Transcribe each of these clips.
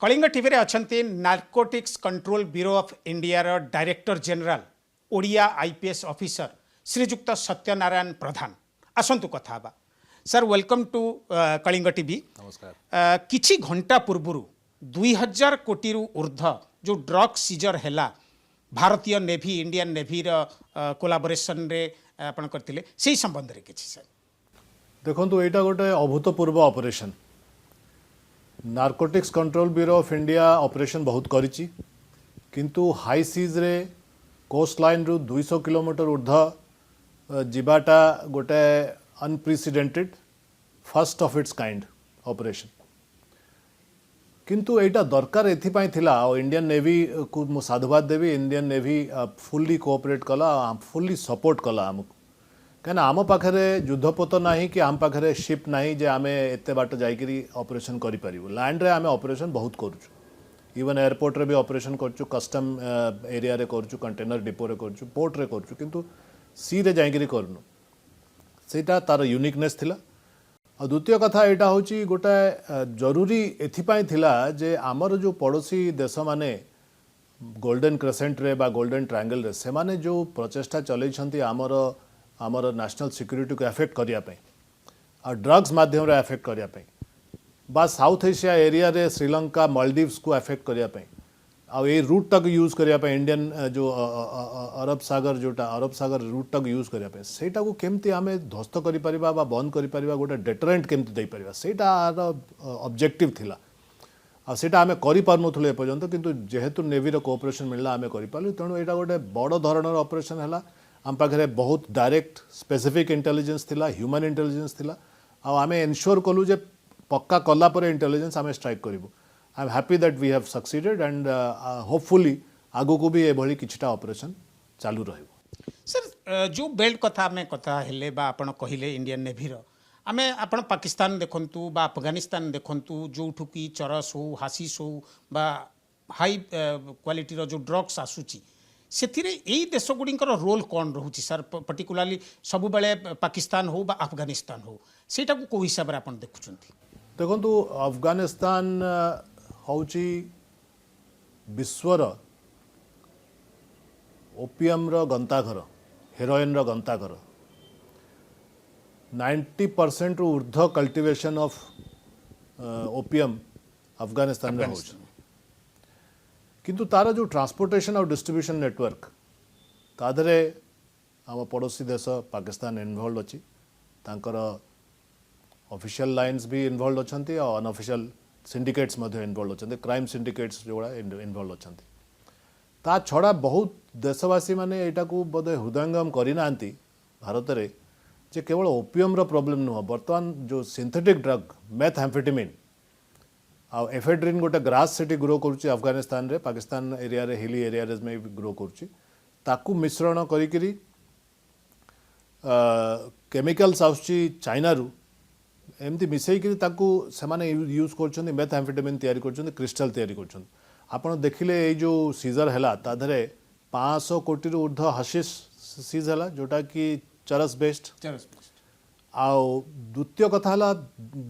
Kalinga TV रे अछंती narcotics control bureau of India रो director general Odia IPS officer Srijukta Satyanarayan Pradhan आसंतु कथा बा sir welcome to Kalinga TV. नमस्कार। किछि घंटा पूर्व 2000 कोटी रु ऊर्ध जो ड्रग सीजर हैला भारतीय नेवी इंडियन नेवी रो कोलाबोरेशन रे आपण करथिले सेही संबंध रे किछि सर देखो यहाँ गोटे अभूतपूर्व operation narcotics control bureau of India operation बहुत करिछि किंतु हाई सीज रे कोस्ट लाइन रु 200 किलोमीटर ऊर्ध जीवाटा गोटे unprecedented first of its kind operation किंतु एटा दरकार एथिपाई थिला और इंडियन नेवी को मु साधुवाद देवी। इंडियन नेवी फुल्ली कोऑपरेट कला फुल्ली सपोर्ट कला आमको कहीं आम पाखे युद्धपोत ना कि आम पाखे शिप ना जे आम एत बाट जाकरी ऑपरेशन करूँ लैंड रे आम ऑपरेशन बहुत करुँ इवन एयरपोर्ट रे भी ऑपरेशन करुँ कस्टम एरिया रे करुँ कंटेनर डिपो रे करुँ पोर्ट रे करुँ किंतु सी रे जाकरी करनु सेटा तार यूनिकनेस थिला। और द्वितीय कथा यहाँ हूँ गोटे जरूरी एथिपाई थिला जे आमर जो पड़ोसी देश माने गोल्डन क्रेसेंट रे बा गोल्डन ट्रायंगल रे से माने जो प्रचेष्टा चलई आमर नेशनल सिक्यूरीटी को एफेक्ट करने और ड्रग्स माध्यम रे एफेक्ट करने बा साउथ एशिया एरिया रे श्रीलंका मालदीव्स को एफेक्ट करने आ ये रूट तक यूज करने इंडियन जो अरब सागर रूट तक यूज करने सेटा को केमती आम ध्वस्त कर बंद कर गोटे डेटरेंट केमती दे पारिबा सेटा ऑब्जेक्टिव थिला आ सेटा आमे करि पारनुथुल एपर्यंत किंतु जेहेतु नेवी रो कोऑपरेशन मिलला आमे करि पारलु तेणु एटा गोटे बड़ धरणर ऑपरेशन हैला आम पाखे बहुत डायरेक्ट स्पेसिफिक इंटेलिजेंस थिला ह्यूमन इंटेलिजेंस थिला आ आमे एनश्योर कलु जे पक्का कला पर इंटेलिजेंस आमे स्ट्राइक करिवु। I am happy that we have succeeded and hopefully आगु को भी एभली किछटा ऑपरेशन चालू रहइबो। सर जो बेल्ट कथा आमे कथा हेले बा आपण कहिले इंडियन नेवी रो आमे आपण पाकिस्तान देखंतु बा अफगानिस्तान देखंतु जोठु की चरस हो हासिस हो बा हाई क्वालिटी रो जो ड्रग्स आसुची सेथिरे एई देश गुड़िकर रोल कौन रोची सर पर्टिकुलाली सब बेले पाकिस्तान हो बा अफगानिस्तान हो सेटा को को हिसाब रे आपण देखुचंती देखंतु अफगानिस्तान हौची विश्वर ओपियम रो गंताघर हेरोइन रो गंताघर 90% रु ऊर्ध्व कल्टिवेशन ऑफ ओपियम अफगानिस्तान रे होची किंतु तार जो ट्रांसपोर्टेशन और डिस्ट्रीब्यूशन नेटवर्क तादरे आम पड़ोसी देश पाकिस्तान इन्वॉल्व अच्छी तांकर ऑफिशियल लाइन्स भी इन्वॉल्व अच्छी और अनऑफिशियल सिंडिकेट्स इन्वॉल्व अच्छे क्राइम सिंडिकेट्स जोड़ा इन्वॉल्व अच्छे ता छड़ा बहुत देशवासी माने एटा को बोधे हृदयंगम करना भारत में जे केवल ओपियम रो प्रॉब्लम नुह बर्तमान जो सिंथेटिक ड्रग मेथएम्फेटामिन आ एफेड्रिन गोटे ग्रास सेठी ग्रो करुच्ची अफगानिस्तान रे पाकिस्तान एरिया रे हिली एरिया में भी ग्रो करुच्ची ताकू मिश्रण करी केमिकल्स आसुच्ची चाइना रु एमती मिसेई ताकू सेमाने यूज करछन्ती मेथएम्फेटामिन तैयारी करछन्ती क्रिस्टल तैयारी करछन्ती आपण देखिले ए जो सीजर हैला ताधरे 500 कोटी रु ऊर्ध्व हशिश सीज हैला जोटा कि चरस बेस्ड आउ द्वितीय कथा है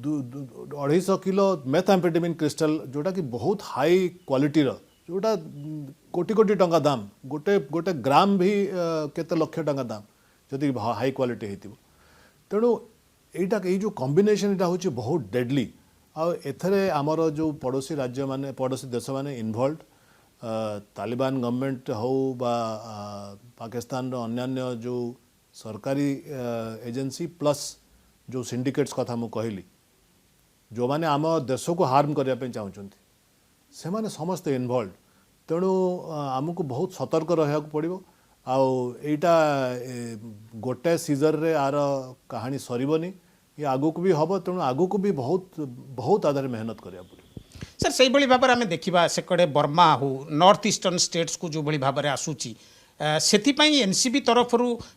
250 किलो मेथएम्फेटामिन क्रिस्टल जोटा कि बहुत हाई क्वालिटी जोटा कोटी कोटी टंका दाम गोटे गोटे ग्राम भी केते लक्ष टंका दाम जदि हाई क्वालिटी होती तेणु यहाँ ये जो कॉम्बिनेशन यहाँ हूँ बहुत डेडली आथरे आमर जो पड़ोसी राज्य माने पड़ोसी देश माने इन्वॉल्व तालिबान गवर्नमेंट हो बा पाकिस्तान अन्यान्य जो सरकारी एजेंसी प्लस जो सिंडिकेट्स कथा मु कहली जो माने आम देश को हार्म करने चाहते से माने समस्त इन्वॉल्व तेणु आमको बहुत सतर्क रहा पड़ो आईटा गोटे सीजर रे आर कहानी सरबनी ये आगु को भी हम तेणु आगु को भी बहुत बहुत आधार मेहनत करा पड़ो। सर से भाव में आम देखा से कड़े बर्मा हो नॉर्थ ईस्टर्न स्टेट्स को जो भाव में आसूची सेथिपाई एनसीबी तरफ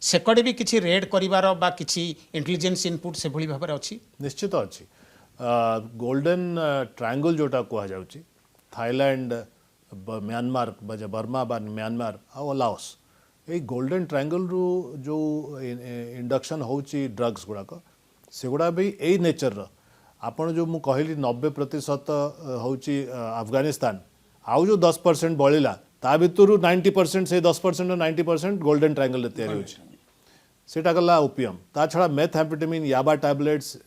सेकड़े भी किसी रेड करिवार बा किसी इंटेलिजेंस इनपुट से भली भाव अच्छी निश्चित अच्छी गोल्डन ट्रायंगल जोटा कह जाउची थाईलैंड म्यांमार बर्मा बा म्यांमार आ लाओस ये गोल्डन ट्रायंगल रु जो इंडक्शन होची ड्रग्स गुड़ाक से गुड़ा भी यही नेचर आपण जो मु कहली 90% होची अफगानिस्तान आउ जो 10% बळिला ता भितरु 90% से 10% 90% गोल्डन ट्रायंगल तैयारी होची सेटा गला ओपियम ता छड़ा मेथएम्फेटामिन याबा टैबलेट्स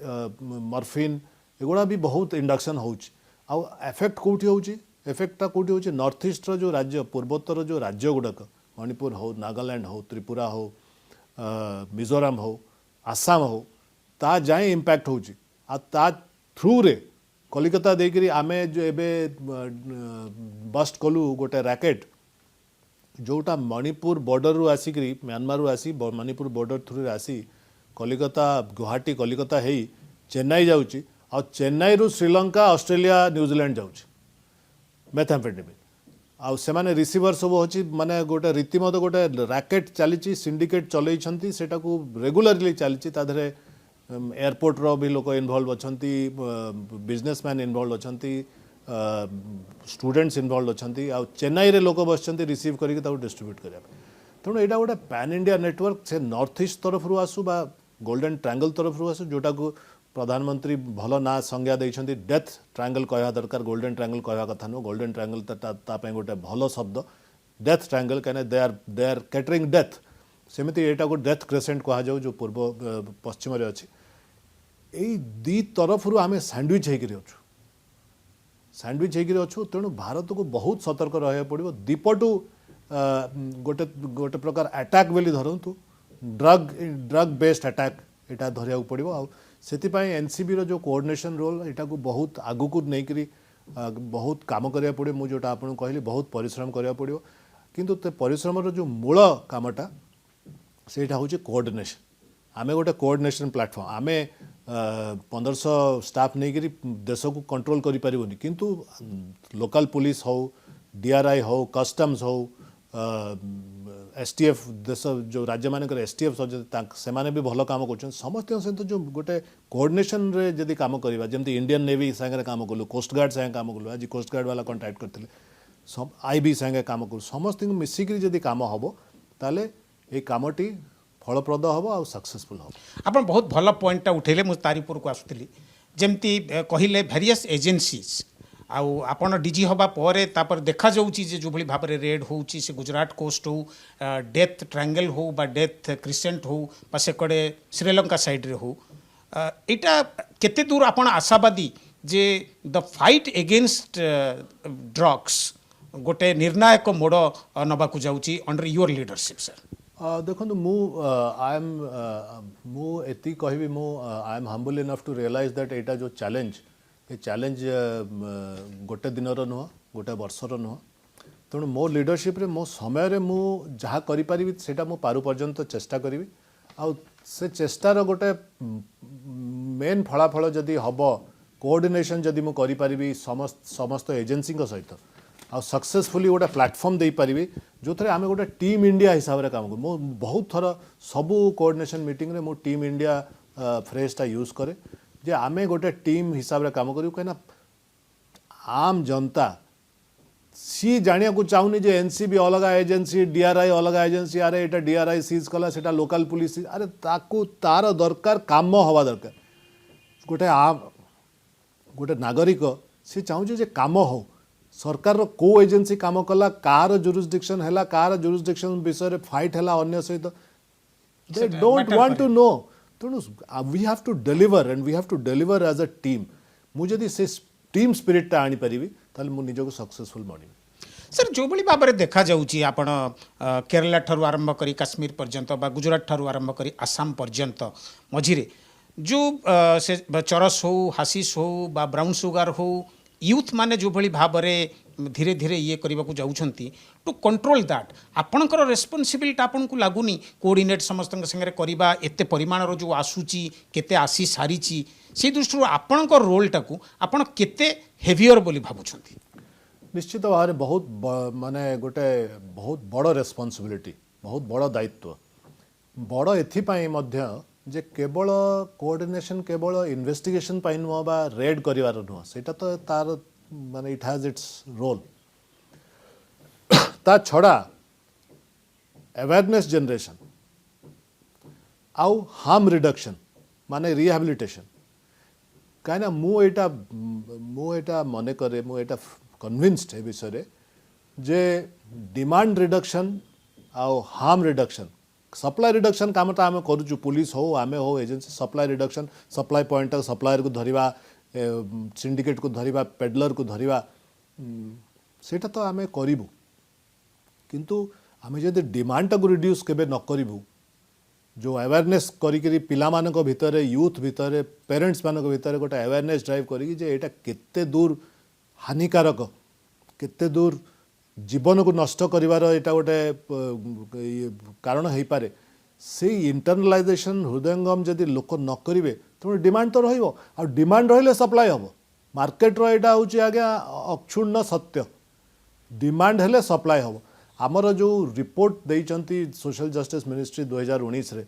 मॉर्फिन एगुड़ा भी बहुत इंडक्शन होची आ एफेक्ट कोठी होची एफेक्टटा कोठी होची नॉर्थ ईस्ट रो जो राज्य पूर्वोत्तर जो राज्य गुड़ाक मणिपुर हो नागालैंड हो त्रिपुरा हो मिजोराम हो आसाम हो ता जाए इम्पैक्ट होची आ ता थ्रू रे कलिकता देकरी आमे जो एबे बस्ट कलु गोटे रैकेट जोटा मणिपुर बॉर्डर रु आसिकरी म्यांमार रु आसी मणिपुर बॉर्डर थ्रू रे आसी कलिकता गुवाहाटी कलिकता हेई चेन्नई जाउची आ चेन्नई रु श्रीलंका ऑस्ट्रेलिया न्यूजीलैंड जाउची मेथएम्फेटामिन आउ सेमाने रिसीवर सब होची माने गोटे रीतिमत गोटे रैकेट चलीची सिंडिकेट चलैछंती सेटा को रेगुलरली चलीची ता धरे एयरपोर्ट रो भी लोक इन्वॉल्व अछंती बिजनेसमैन इन्वॉल्व अछंती स्टूडेंट्स इन्वॉल्व अछंती आ चेन्नई रे लोक बसचंती रिसीव करिक ताऊ डिस्ट्रीब्यूट करिया तेणु एटा गोटे पैन इंडिया नेटवर्क से नॉर्थ ईस्ट तरफ रु आसु बा गोल्डन ट्रायंगल तरफ रु आसु जोटा को प्रधानमंत्री भल ना संज्ञा देइछंती डेथ ट्रायंगल कहवा दरकार गोल्डन ट्रायंगल कहवा कथा नो गोल्डन ट्रायंगल ता पे गोटे भल शब्द डेथ ट्रायंगल कहने दे आर कैटरिंग डेथ सेमिति एटा को डेथ क्रेसेंट कहा जाऊ जो पूर्व पश्चिम रे अछि एई दी तरफ रु आमे सैंडविच हेकि अछु सैंडविच हेकि अछु तेणु भारत को बहुत सतर्क रहे पड़िबो दीपटू गोटे गोटे प्रकार अटैक बेली धरंतु ड्रग बेस्ड अटैक एटा धरिया पड़िबो आ सेतिपाई एनसीबी रो जो कोऑर्डिनेशन रोल एटा को बहुत आगु को नेकरी बहुत काम करिया पड़े मु जोटा आपन कहली बहुत परिश्रम करिया पड़िबो किंतु ते परिश्रम रो जो मूल कामटा सेटा होची कोऑर्डिनेशन आमे गोटे कोऑर्डिनेशन प्लेटफॉर्म आमे 1500 स्टाफ नेकरी देश को कंट्रोल करि परिबोनी किंतु लोकल पुलिस हो डीआरआई हो कस्टम्स हो एसटीएफ देश जो राज्य मान एसटीएफ से भी भल काम कर समस्त सहित जो गोटे कोऑर्डिनेशन रे जदि काम करवा जमी इंडियन नेवी सागे काम कलु कोस्ट गार्ड सागे काम कलु आज कोस्ट गार्ड वाला कंटाक्ट करते आईबी सागे काम कलु समस्त मिसिक जदि काम हम ताले ये कामटी फलप्रद हम आ सक्सेसफुल हम आप बहुत भल पॉइंटा उठेले मुझे तारीपुर को आसुली जमती कहले भेरियस एजेंसीज आउ आपण डीजी हवा परे तापर देखा जाउची जे जो भली भाव रेड होउची से गुजरात कोस्ट हो डेथ ट्रायंगल हो बा डेथ क्रिसेंट हो बा से कड़े श्रीलंका साइड रे हो एटा केते दूर आपण आशावादी जे द फाइट एगेंस्ट ड्रग्स गोटे निर्णायक मोड़ नबा को जाउची अंडर योर लीडरशिप सर देखो आई एम मु एति कहबी मु I am humble enough to realise that एटा जो चैलेंज ये चैलेंज गोटे दिन नुह गोटे वर्षर नुह तेणु मो लीडरशिप रे मो समय रे मु जहाँ करी सेटा मु पारु पर्यंत चेष्टा करी आ से चेष्टार गोटे मेन फलाफल जदि हम कोऑर्डिनेशन जदि मु करी पारिबी समस्त एजेंसी सहित आ सक्सेसफुली गोटे प्लेटफॉर्म दे पारिबी जो थे आम गोटे टीम इंडिया हिसाब से काम करूँ मु बहुत थर सबू कोऑर्डिनेशन मीटिंग रे मु टीम इंडिया फ्रेजटा यूज करे जे आमे गोटे टीम हिसाब से काम करूँ कहीं आम जनता सी जानिया को चाहूनी जे एनसीबी अलग एजेंसी डीआरआई अलग एजेंसी अरे एटा डीआरआई सीज कला सेटा लोकल पुलिस अरे ताकू तार दरकार काम हवा दरकार गोटे गोटे नागरिक सी चाहूँ जे काम हो सरकार रो को एजेंसी काम कला कार जुरिस्डिक्शन हैला कार जुरिस्डिक्शन विषय रे फाइट हैला अन्य सहित they don't want to know तेणु we have to deliver and we have to deliver as a team मुझे से टीम स्पिरिटा आनी पारिबी ताले मु निजको सक्सेसफुल बनी सर जो भली भाव में देखा जाउची आपण केरला ठारू आरंभ करी काश्मीर पर्यंत बा गुजरात ठारू आरंभ करी आसाम पर्यंत मझिरे जो से चरस हो हासिस हो बा ब्राउन सुगार हो यूथ माने जो भली भाव में धीरे धीरे ये करने को जाउछंती टू कंट्रोल दैट आपणकर रेस्पॉन्सिबिलिटी आपन को लागुनी कोऑर्डिनेट समस्त संगे करबा एते परिमाण रो जो आसुची केते आसी सारीची से दृष्टि आपणकर रोलटा को आपण केते हेवियर बोली भाबुछंती निश्चित भाव में बहुत माने गोटे बहुत बड़ रेस्पॉन्सिबिलिटी बहुत बड़ दायित्व बड़ एथिपाई मध्य जे केवल कोऑर्डिनेशन केवल इन्वेस्टिगेशन पाई नुह बा रेड करिवार नुह सेटा तो तार माने इट हैज इट्स रोल ता छड़ा अवेयरनेस जनरेशन आउ हार्म रिडक्शन माने रिहैबिलिटेशन कहीं मुझा मन करे मुझा कन्विन्सड ए विषय जे डिमांड रिडक्शन आउ हार्म रिडक्शन सप्लाई रिडक्शन काम तो आम करूँ पुलिस हो आमे हो agency supply reduction supply point supplier को धरिबा सिंडिकेट को धरिबा पेडलर को धरिबा सेटा तो आमे करिबु किंतु आमे जदि डिमांड टाक रिड्यूस केबे न करिबु जो अवेयरनेस करी पिला मानक भितर यूथ भितर पेरेंट्स मानक भितर गोटे अवेयरनेस ड्राइव करी जे एटा केते दूर हानिकारक केते दूर जीवन को नष्ट करिवार एटा गोटे कारण हो पारे से इंटरनलाइजेशन हृदयंगम जदि लोक न करिवे तो डिमांड तो रहिबो आ डिमांड रहिले सप्लाई हबो मार्केट रो एटा होची आज्ञा अक्षुण्ण सत्य डिमांड हेले सप्लाई हबो आमर जो रिपोर्ट देइचंती सोशल जस्टिस मिनिस्ट्री 2019 रे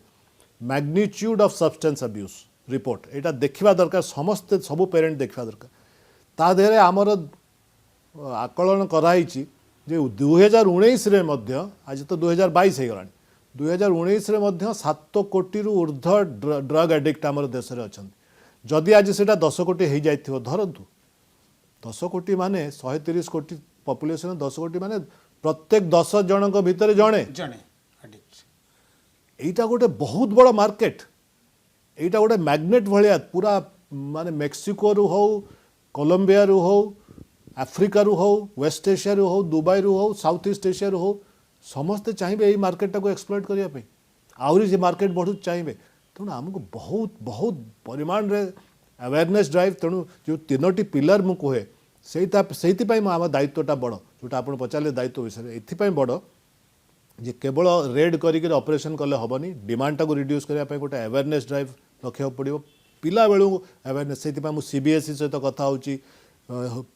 magnitude of substance abuse report एटा देखिबा दरकार समस्त सबु पेरेंट देखिबा दरकार ता देहरे आमर आकलन कराइची जे 2019 रे मध्य आज तो 2022 हो गलानी 2019 रे मध्य 7 कोटी रु ऊर्ध्व ड्रग एडिक्ट आमर देश रे अछंती जदि आज सेटा 10 कोटी हो जाइथिबो धरंतु 10 कोटी माने 130 कोटी पॉपुलेशन 10 कोटी माने प्रत्येक 10 जनक भितर जणे जणे addict। एटा गोटे बहुत बड़ मार्केट एटा गोटे मैग्नेट भलिया पूरा माने मेक्सिको रु हो कोलंबिया रु हो आफ्रिका रु हो वेस्ट एशिया रु हो दुबई रु हो साउथ ईस्ट एशिया रु हो समस्ते चाहिए यही मार्केट को एक्सप्लॉइट करने आहरी से मार्केट बढ़ू चाहिए तेणु आमको बहुत बहुत परिमाण रे अवेयरनेस ड्राइव तेणु जो 3टी पिलर मु कहे से आम दायित्वटा बड़ जोटा आप पचारे दायित्व विषय एपाई बड़ जे केवल रेड करिक ऑपरेशन कले हेनी डिमांड टाक रिड्यूस करने गोटे अवेयरनेस ड्राइव रखा पड़ो पिला बेलू अवेयरनेस से सीबीएसई सहित कथा होची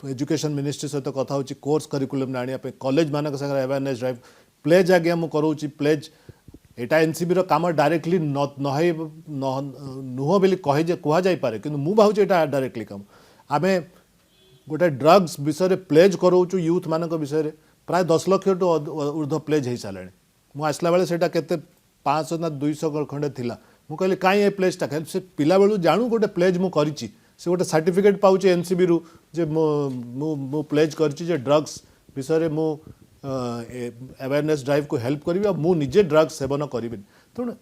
एजुकेशन मिनिस्ट्री सहित कथा होची कोर्स करिकुलम आने कॉलेज मानक सागर अवेयरनेस ड्राइव प्लेज आज्ञा मुझे करोची प्लेज एटा एनसीबी रो काम डायरेक्टली नुह बोली कहे कहुपे कि मुझे भावुँ यहाँ डायरेक्टली काम आम गोटे ड्रग्स विषय प्लेज करोचु यूथ मानक विषय प्राय 10 लाख टू ऊर्ध्व प्लेज हो सारे मुझे आसला बेले से 500 ना 200 खंडे थिला मुझे कहली कहीं प्लेजटा से पिला बेलू जानू गोटे प्लेज मुझे करिछि से गोटे सर्टिफिकेट पाउचे एनसीबी रु जे मु प्लेज करिछि ड्रग्स विषय मु अवेयरनेस ड्राइव को हेल्प करी मु निजे ड्रग्स सेवन करी तेणु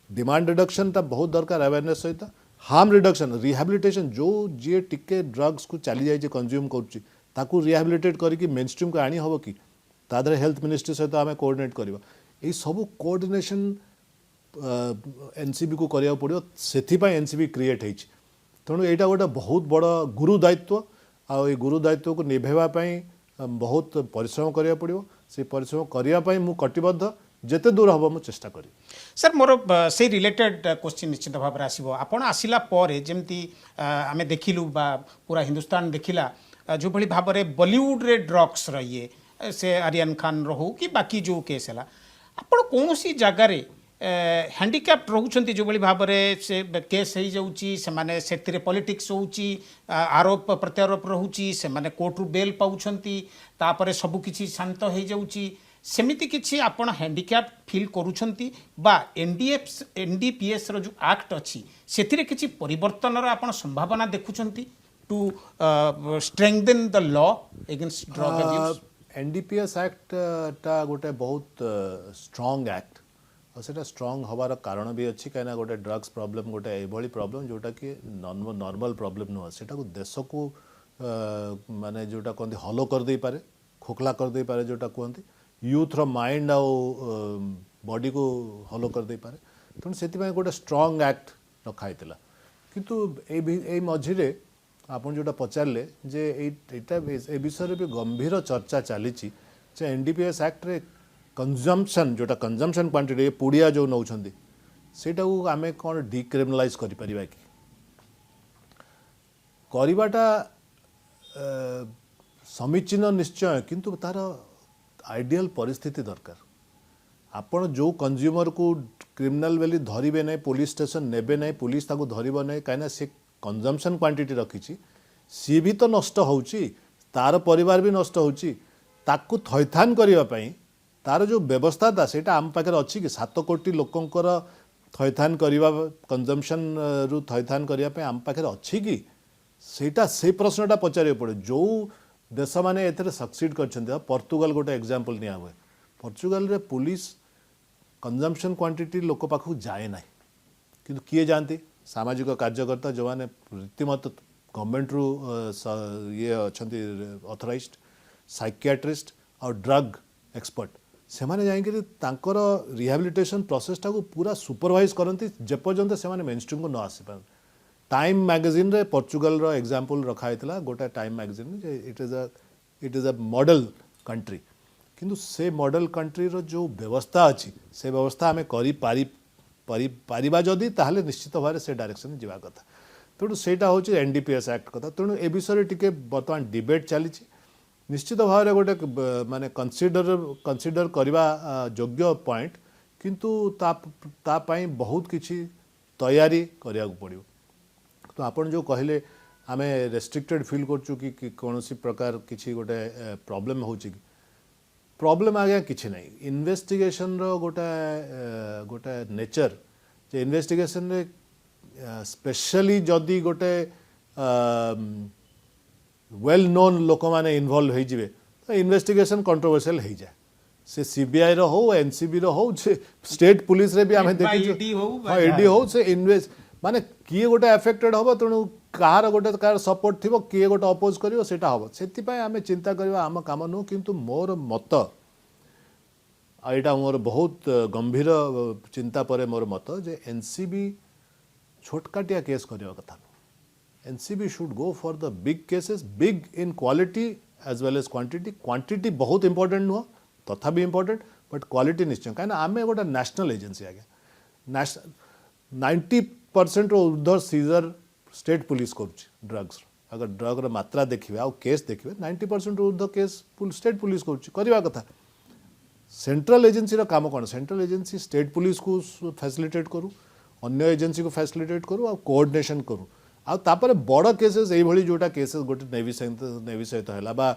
डिमांड रिडक्शन टा बहुत दरकार अवेयरनेस सहित हार्म रिडक्शन रिहाबिलिटेशन जो जी टिके ड्रग्स को चली जाए कंज्यूम करुच्ची रिहाबिलिटेट करके मेन स्ट्रीम को आनी हम कि तादरे हेल्थ मिनिस्ट्री सहित आम कोऑर्डिनेट करवा यही सब कोऑर्डिनेशन एनसीबी को करिया पड़ो से एनसीबी क्रिएट होती तेणु यहाँ गोटे बहुत बड़ गुरु दायित्व आई गुरु दायित्व को निभेवाई बहुत परिश्रम करिया पड़ो से परिश्रम करने मु कटिबद्ध जेते दूर हम मुझे चेष्टा करी सर मोर से रिलेटेड क्वेश्चन निश्चित भाव में आसो आपण आसिला परे जेमती आमे देखिलु बा पूरा हिंदुस्तान देखिला जो भली भाव में बॉलीवुड रे ड्रग्स रहिए से आर्यन खान रहू कि बाकी जो केस है आपण कौन सी जगार हैंडिकैप्ट रोचंती जो भली भाव में से केस हो जाउची से माने सेतिरे पॉलिटिक्स होउची आरोप प्रत्यारोप रहूची से माने कोर्ट रु बेल पाउछंती तापरे सबु किछि शांत हो जाउची सेमिति किछि आपण हैंडिकैप्ट फील करूछंती बा एनडीपीएस रो जो एक्ट अछि सेतिरे किछि परिवर्तनर आपण संभावना देखुछंती to strengthen the law against drug abuse NDPS act टा गोटे बहुत स्ट्रांग एक्ट और सेटा स्ट्रांग हबार कारण भी अच्छी कहीं गोटे ड्रग्स प्रॉब्लम गोटे एभली प्रॉब्लम जोटा कि नॉर्मल प्रॉब्लम नुह सेटा को देश को माने जोटा कहते हलो कर दे पारे खोखला कर दे पारे जोटा कहते यूथ रो माइंड आउ बॉडी को हलो कर दे पारे तेणु से गोटे स्ट्रांग एक्ट रखाई किंतु ए मझिरे आपन जोटा पचारे जे ए विषय भी गंभीर चर्चा चली एनडीपीएस एक्ट रे कंजम्पशन जोटा कंजम्पशन क्वांटिटी पुड़िया जो नौछंदी सेटा को आमे कौन डिक्रिमिनलाइज करि परिबा कि करिबाटा समीचीन निश्चय किंतु तार आइडियल परिस्थिति दरकार आपण जो कंज्यूमर को क्रिमिनल बेली धरिबे नै पुलिस स्टेशन नेबे नै पुलिस ताको धरिबो नै काइना से कंजम्पशन क्वांटिटी रखिछि सी भी तो नष्ट होउची तार परिवार भी नष्ट होउची ताकू थैथान करिबा पई तार जो व्यवस्था था सेटा आम पाखे अच्छी कि 7 कोटी लोकंकर थैथान करवा कंजम्पशन रु थैथान करने आम पाखे अच्छी कि ସେଇଟା ସେଇ ପ୍ରଶ୍ନଟା ପଚାରିବାକୁ ପଡ଼େ ଯେଉଁ ଦେଶମାନେ ଏଥିରେ ସକ୍ସିଡ୍ କରିଛନ୍ତି। ପର୍ତ୍ତୁଗାଲ ଗୋଟେ ଏକ୍ଜାମ୍ପଲ୍ ନିଆ ହୁଏ। ପର୍ତ୍ତୁଗାଲରେ ପୁଲିସ କନଜମ୍ପସନ୍ କ୍ୱାଣ୍ଟିଟି ଲୋକ ପାଖକୁ ଯାଏ ନାହିଁ, କିନ୍ତୁ କିଏ ଯାଆନ୍ତି? ସାମାଜିକ କାର୍ଯ୍ୟକର୍ତ୍ତା ଯେଉଁମାନେ ରୀତିମତ ଗଭର୍ଣ୍ଣମେଣ୍ଟରୁ ଇଏ ଅଛନ୍ତି ଅଥରାଇଜ୍ଡ, ସାଇକିଆଟ୍ରିଷ୍ଟ ଆଉ ଡ୍ରଗ୍ ଏକ୍ସପର୍ଟ, ସେମାନେ ଯାଇକିରି ତାଙ୍କର ରିହାବିଲିଟେସନ୍ ପ୍ରୋସେସଟାକୁ ପୁରା ସୁପରଭାଇଜ୍ କରନ୍ତି ଯେପର୍ଯ୍ୟନ୍ତ ସେମାନେ ମେନଷ୍ଟ୍ରିମ୍କୁ ନ ଆସିପାରନ୍ତି। टाइम मैगजीन रे पोर्चुगल रो एग्जांपल रखा होता गोटे time magazine J it is a model country, किंतु से मॉडल कंट्री रो जो व्यवस्था अच्छी से व्यवस्था आम कर जदि ताहले निश्चित भाव से डायरेक्शन जीवा कथा। तेणु सेटा हूँ एनडीपीएस एक्ट कथा। तेणु ए विषय टिके बर्तमान डिबेट चली निश्चित भाव में गोटे माने कंसीडर करवा योग्य पॉइंट, किंतु तापाई बहुत किछि तैयारी करिया पड़ियो। तो आपन जो कहले आमे रेस्ट्रिक्टेड फील करचु कि कौन सी प्रकार किसी गोटे प्रॉब्लम हो प्रॉब्लम आगे किसी नहीं। इन्वेस्टिगेशन रो गोटे नेचर जे इन्वेस्टिगेशन रे स्पेशली जदि गोटे वेल नोन लोक माने इन्वॉल्व हो जिवे तो इन्वेस्टिगेशन कंट्रोवर्शियल हो जाए। से सीबीआई रो हो, एनसीबी रो हो, स्टेट पुलिस रे भी आमे देखियो ईडी हो से इन्वेस्ट माने किए गोटे एफेक्टेड हम। तेणु कहार गोटे कार सपोर्ट थी किए गोटे अपोज कर हम से आम चिंता करवा आम कम नुह। किंतु मोर मत यहाँ मोर बहुत गंभीर चिंता पर मोर मत जे एनसीबी छोटकाटिया केस करवा कथा नुह। NCB should go for the big cases, big in quality as well as quantity. Quantity बहुत इंपोर्टेंट नुह तथा भी इंपोर्टेंट, बट क्वालिटी निश्चय। कहीं आम गोटे नेशनल एजेंसी आज्ञा 90% ऊर्ध्व सीजर स्टेट पुलिस करुच्ची ड्रग्स। अगर ड्रग्र मात्रा देखिए आउ केस देखिए 90% ऊर्ध्व केस स्टेट पुलिस करुच्ची करवा कथा। सेंट्रल एजेंसी रो काम कौन? सेंट्रल एजेंसी स्टेट पुलिस को फैसिलिटेट करू, अन्य एजेंसी को फैसिलिटेट करू आ कोऑर्डिनेशन करू। आ तापर बड़ केसेस एभली जोटा केसेस गोटे नेवी सहित है बा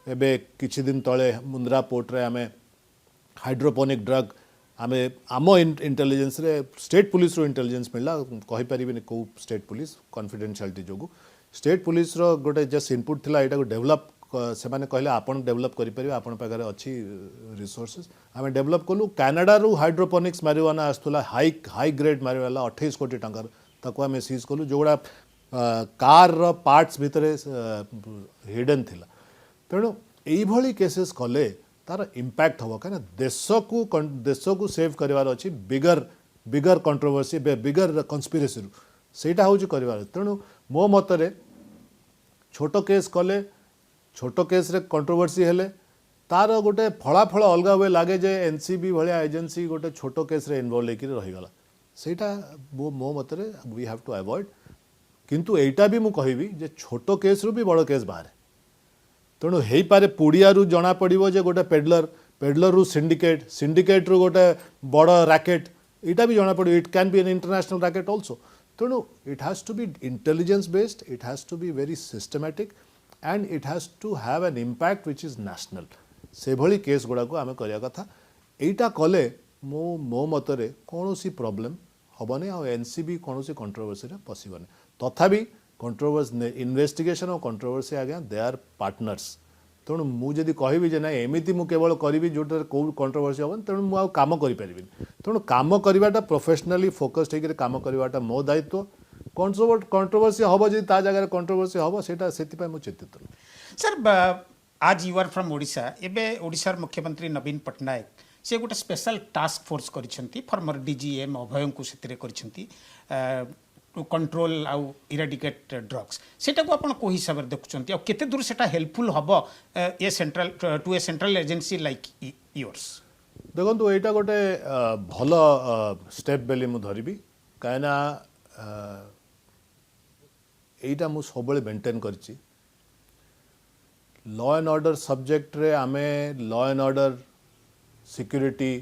एबे किछि दिन तले मुंद्रा पोर्ट रे आमे हाइड्रोपोनिक ड्रग आमे आम इंटेलिजेंस रे स्टेट पुलिस रो इंटेलिजेंस मिलला कहि परिबिनी को स्टेट पुलिस कॉन्फिडेंशियलिटी जोगु स्टेट पुलिस रो गोटे जस्ट इनपुट थिला एटा को डेवलप से माने कहले आपण डेवलप करि परिबे आपण पाखरे अछि रिसोर्सेस आमे डेवलप कलु। कनाडा रो हाइड्रोपोनिक्स मारिवाना आस्तुला हाई ग्रेड मारिवाला 28 कोटी टंकार ताको आमे सीज कलु जोगुडा कार रो पार्ट्स भितरे हिडन थिला। तेणु एई भली केसेस कले तार इम्पैक्ट हम कहीं देश को सेव करार अच्छी बिगर कंट्रोवर्सी बिगर कन्स्पिरेसी सेटा हूँ कर। तेणु मो मतरे छोट केस कले छोट केस रे कंट्रोवर्सी हेले तार गोटे फलाफल अलग हुए लगे जे एनसीबी भाया एजेंसी गोटे छोट केस रे इनवॉल्व लेकिन रहीगला सेटा मो मतरे वी हैव टू अवॉइड। किंतु एटा भी मु कहबी जे छोट केस रु भी बड़ केस बाहर। तेणु हो पारे पुड़ियारू जना पड़ो जे गोटे पेडलर रु सिंडिकेट रु गोटे बड़ रैकेट यहाँ भी जना पड़ो। It can be an international racket also. तेणु it has to be intelligence based, it has to be very systematic and it has to have an impact which is national. से भली केस गुड़ा को आम करवा कथा। यहीटा कले मो मतरे कौन सी प्रॉब्लम हेनी आ एनसीबी कौन सी कंट्रोवर्सी पशिबनी। तथापि कंट्रोवर्सी इन्वेस्टिगेशन और कंट्रोवर्सी आज्ञा दे आर पार्टनर्स। तेणु मुझे कहबी जे ना एमती मुझे केवल करी जो कौ कंट्रोवर्सी हम तेणु मुझे काम करें। तेणु काम करवाटा प्रोफेशनली फोकस्ड होकर काम करवाटा मो दायित्व। कंट्रोवर्सी हम जी ता जगह कंट्रोवर्सी हम से मुझे चिंतित। सर आज यू आर फ्रॉम ओडिशा। एबे ओडिशार मुख्यमंत्री नवीन पट्टनायक से गोटे स्पेशल टास्क फोर्स करिसेंती फॉर्मर डीजीएम अभय को सेतिरे करिसेंती टू कंट्रोल आउ इराडिकेट ड्रग्स। सेटा को आपण को हिसाब रे देखुचंती आ केते दूर सेटा हेल्पफुल हबो a central to a central agency like yours? देखो एटा गोटे भल स्टेप बेली मु धरिबी कायना एटा मु सबले मेंटेन करची। लॉ एंड ऑर्डर सब्जेक्ट रे आमे law and order security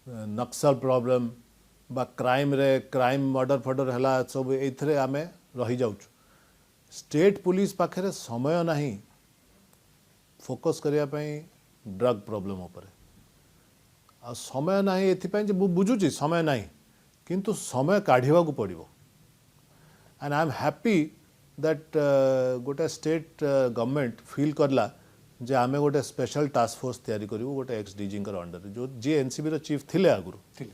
Naxal problem बा क्राइम रे क्राइम मर्डर फर्डर है सब ये आम रही जाऊँ। स्टेट पुलिस पाखे समय नहीं फोकस करने ड्रग प्रॉब्लम उपर आ समय ना ये बुझुची समय नहीं किंतु समय काढ़ा को पड़ो। And I am happy that गोटे स्टेट गवर्नमेंट फील करला जे आमे गोटे स्पेशल टास्क फोर्स तैयारी करू गोटे एक्स डीजी अंडर जो जी एनसीबी रो चीफ थिले आगुरु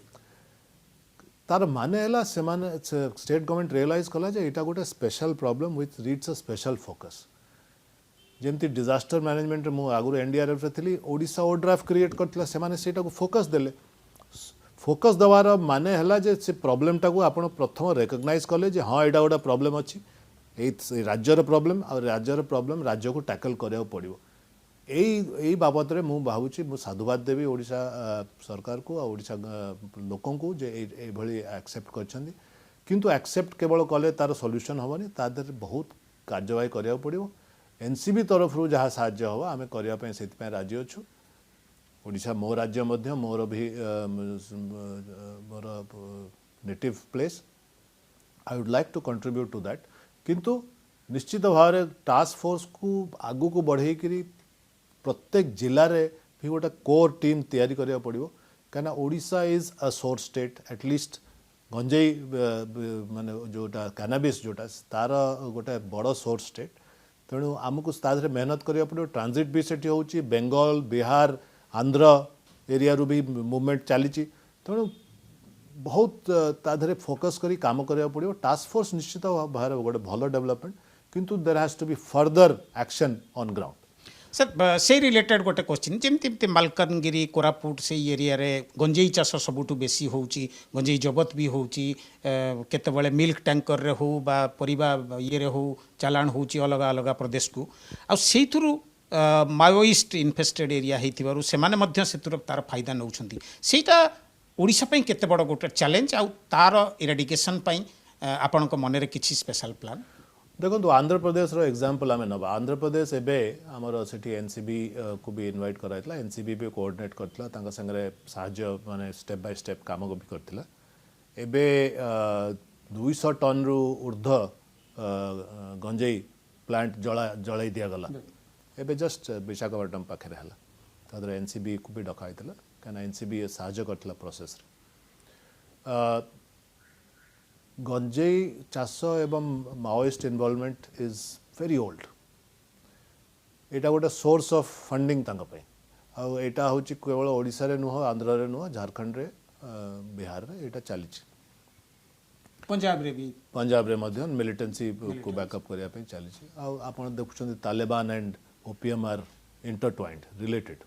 तार माने हला सेमाने स्टेट गवर्नमेंट रियलाइज कला जे एटा गोटे special problem with reads a special focus जेमती डिजास्टर मैनेजमेंट मु आगुरु एनडीआरएफ रे थिली ओडिशा ओड्राफ्ट क्रिएट करथिला सेमाने सेटा को फोकस देले फोकस दवार माने हला जे से प्रॉब्लम टाको आपण प्रथम रिकॉग्नाइज कले जे हां एटा गोटे प्रॉब्लम अछि ए राज्यर प्रॉब्लम और राज्यर प्रॉब्लम राज्य को टैकल करिया पड़िबो यही बाबद में मुझे भावुँ मुझे साधुवाद देवी ओडिशा सरकार को ओडिशा लोकों को जे भली एक्सेप्ट करछंदी किंतु एक्सेप्ट केवल कले तार सॉल्यूशन होबनी ता देर बहुत कार्यवाही करिया पड़िबो एनसीबी तरफ रु जहाँ साहाय्य हो आमे करिया पे सेति पे राजी अछु ओडिशा मो राज्य मध्य मोर भी मोर native place I would like to contribute to that किंतु निश्चित भाव में टास्क फोर्स को आगु को बढ़े करी प्रत्येक जिले में भी गोटे कोर टीम तैयारी करिया पड़िबो कना Odisha is a source state at least गंजेई माने जोटा कैनाबिस जोटा तार गोटे बड़ सोर्स स्टेट तेणु आमको तादरे मेहनत करिया पड़िबो ट्रांजिट भी सेठी होउची बेंगल बिहार आंध्र एरिया रू भी मूवमेंट चली तेणु बहुत तादरे फोकस करी काम करिया पड़िबो टास्क फोर्स निश्चित भाव गोटे भल डेवलपमेंट किंतु there has to be further action on ground sir से रिलेटेड गोटे क्वेश्चन जमती मालकानगिरी कोरापुट से एरिया रे गंजेई चाष सबुठु बेसी होउची गंजेई जबत भी होउची केतेबेले मिल्क टैंकर रे हो बा परिबा ये रे हो चालान होउची अलग अलग प्रदेश को आ सेथुरु माओइस्ट इन्फेस्टेड एरिया हेतिबारु सेमाने मध्य सेथुर तार फायदा नउछंती सेटा ओडिशा पई केते बड़ गोटे चैलेंज आ तार इरेडिकेशन पई आपनक मने रे किछि स्पेशल प्लान देखो आंध्र प्रदेश रो एग्जांपल आमे नबा आंध्र प्रदेश एबे हमर सेठी एनसीबी को भी इनवाइट कराइतला एनसीबी भी कोऑर्डिनेट करतला तांका संगे साहाय्य माने स्टेप बाय स्टेप काम को भी करतला एबे 200 टन रु ऊर्ध्व गंजेई प्लांट जळाई दिया गला एबे जस्ट विशाखापट्टनम पाखे हला तादर एनसीबी को भी डकाइतला काना एनसीबी साहाय्य करतला प्रोसेस रे गंजेई चाष एवं Maoist involvement is very old एटा गोटे सोर्स ऑफ फंडिंग तांका पे आ एटा होची केवल ओडिशा रे नुह आंध्र रे नुह झारखंड रे बिहार रे एटा चली पंजाब रे मध्य मिलिटेंसी को बैकअप करिया पे चली आ आपण देखुछन Taliban and opium are intertwined related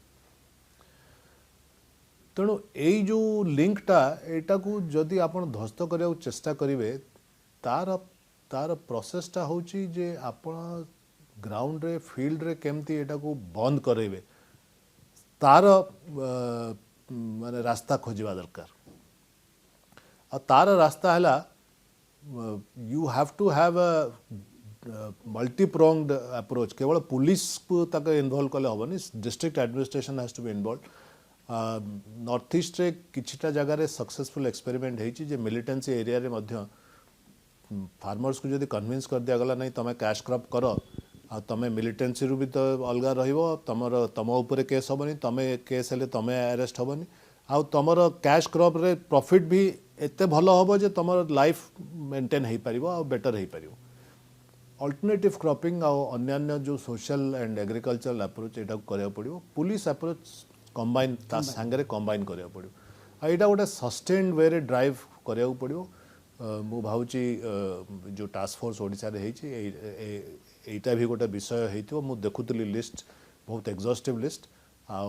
तेणु यही जो लिंकटा एटा को जदि आपण ध्वस्त करिया चेष्टा करिवे तार तार प्रोसेसटा होची जे आपण ग्राउंड रे फील्ड रे केमती एटा को बंद करेबे तार माने रास्ता खोजिबा दरकार आ तार रास्ता हला you have to have a multi pronged approach केवल पुलिस को तक इन्वॉल्व कले होबनी district administration has to be involve north east रे किछिटा जगह सक्सेसफुल एक्सपेरिमेंट होती जे मिलिटेंसी एरिया रे मध्य फार्मर्स को जदि कन्विंस कर दिया गला नहीं तमें कैश क्रॉप कर आ तमें मिलिटेंसी रू भी तो अलग रहिबो तमर तम ऊपर केस होबनी तमें केस हेले तमें अरेस्ट होबनी आ तमर कैश क्रॉप रे प्रॉफिट भी एते भलो होबो जे तमर लाइफ मेंटेन हेई परिबो आ बेटर हेई परिबो अल्टरनेटिव क्रॉपिंग आ अन्य जो सोशल एंड एग्रीकल्चरल अप्रोच एटा करिया पड़िबो पुलिस अप्रोच कंबाइन ता संगे कंबाइन करिया पड़िबो आ एटा गोटे सस्टेन्ड वे रे ड्राइव करिया पड़िबो मु भाउची जो टास्क फोर्स ओडिसा रे हेची एटा भी गोटे विषय हेतिबो मु देखुतली लिस्ट बहुत एग्जॉस्टिव लिस्ट आ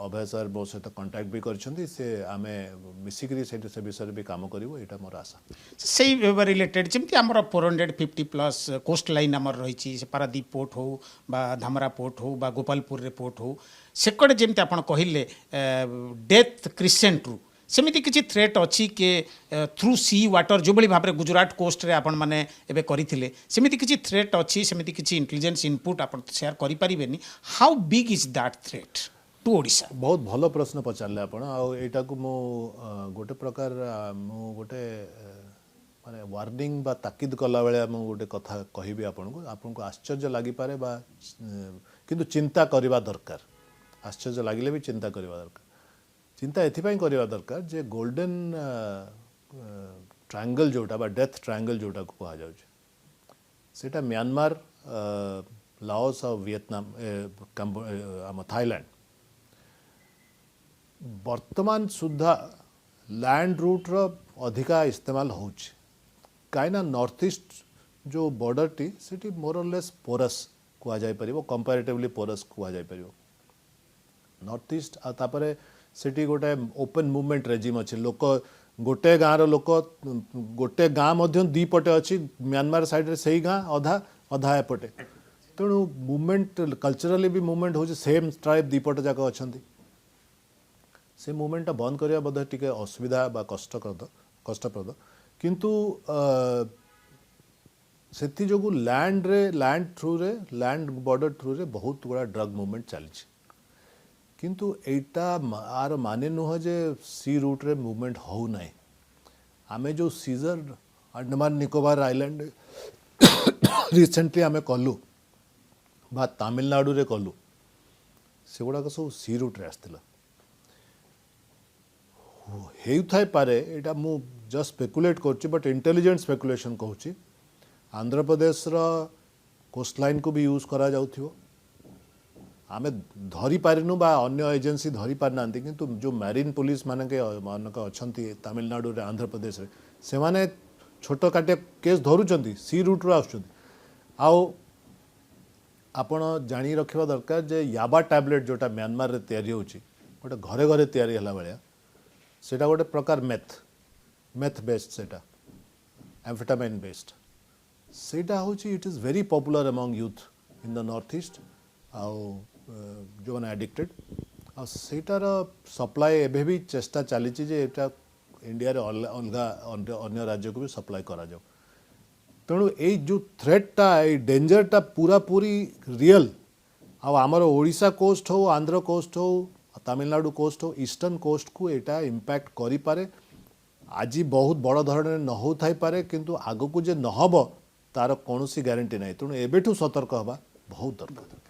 अभय सर मो सहित कांटेक्ट भी करछंती से आमे मिसिकरी से विषय भी काम करिवो एटा मोर आशा से रिलेटेड जमती आमर 450 प्लस कोस्ट लाइन आमर रही से पारादीप पोर्ट हो बा धामरा पोर्ट हो बा गोपालपुर रे पोर्ट हो सेकड़े जमती आपण कहिले डेथ क्रिसेंट रु सेमिति किछि थ्रेट अछि के थ्रू सी वाटर जो बली भाबरे गुजरात कोस्ट रे आपण माने एबे करिथिले सेमिति किछि थ्रेट अछि सेमिति किछि इंटेलिजेंस इनपुट आपण शेयर करि परिबेनी how big is that threat to Odisha बहुत भलो प्रश्न पचारले आपण आ एटा को मो गोटे प्रकार मो गोटे माने वार्निंग बा ताकीद कला बेले मो गोटे कथा कहिबे आपन को आश्चर्य लागि पारे बा किंतु चिंता करबा दरकार आश्चर्य लागिले भी चिंता करबा दरकार चिंता एथिपाई करबा दरकार जे गोल्डन ट्रायंगल जोटा बा डेथ ट्रायंगल जोटा को कहा जाउछ सेटा म्यांमार लाओस और वियतनाम आम थाईलैंड वर्तमान सुधा लैंड रूट रो अधिका इस्तेमाल होउछि काइना नॉर्थ ईस्ट जो बॉर्डर टी सेठी मोर और लेस पोरस कुआ जाय परिबो कंपैरेटिवली पोरस कुआ जाय परिबो नॉर्थ ईस्ट आ तापरे सेठी गोटे ओपन मूवमेंट रेजिम अछि लोक गोटे गाँव रो लोक गोटे गाँ मध्य दी पटे अछि म्यांमार साइड रे सही गाँ अधा अधा एपटे तेणु मूवमेंट कल्चरली भी मूवमेंट होछि सेम ट्राइब दी पटे जाक अछंती से मूवमेंट बंद करिया बोधे टिके असुविधा बा कष्टप्रद किंतु सेति जोगु लैंड थ्रू रे लैंड बॉर्डर थ्रू रे बहुत गुड़ा ड्रग मूवमेंट चली किंतु एटा आर माने नुह जे सी रूट रे मूवमेंट हो ना आमे जो seizure Andaman Nicobar island recently आमे कलु बा तमिलनाडु रे कलु से गुड़ाक सब सी रूट रे आसला हेउथाई पारे एटा मु जस्ट स्पेकुलेट करछि बट इंटेलिजेंट स्पेकुलेशन कहूछि आंध्र प्रदेश रो कोस्टलाइन को भी यूज करा जाउथिबो आमे धरी पारिनु बा अन्य एजेंसी धरी पार नांती किंतु जो मैरीन पुलिस मानके अछंती तमिलनाडु रे आंध्र प्रदेश रे से माने छोट काटे केस धरुचंती सी रूट रो आछंती आउ आपण जानी रखिबा दरकार जे याबा टैबलेट जोटा म्यांमार रे तयारी होछि गोटे घरे घरे तयारी हला बेलिया सेटा गोटे प्रकार मेथ बेस्ड सेटा एम्फेटामाइन बेस्ड सेटा होछि it is very popular among youth in the north east आउ जो मैंने एडिक्टेड आ सेटार सप्लाई एबे भी चेष्टा चली जे एटा इंडिया रे अलग अन्य राज्य को भी सप्लाई करा जाओ तेणु ए जो थ्रेटा ए डेंजरटा पूरा पूरी रियल आमर ओडिशा कोस्ट हो आंध्र कोस्ट हो तमिलनाडु कोस्ट हो ईस्टर्न कोस्ट को एटा इम्पैक्ट करि पारे आज बहुत बड़ धरण न हो थाई पारे किंतु आगो को जे न हबो तार कोनोसी ग्यारंटी नहीं तेणु एबेठू सतर्क हवा बहुत दरकार।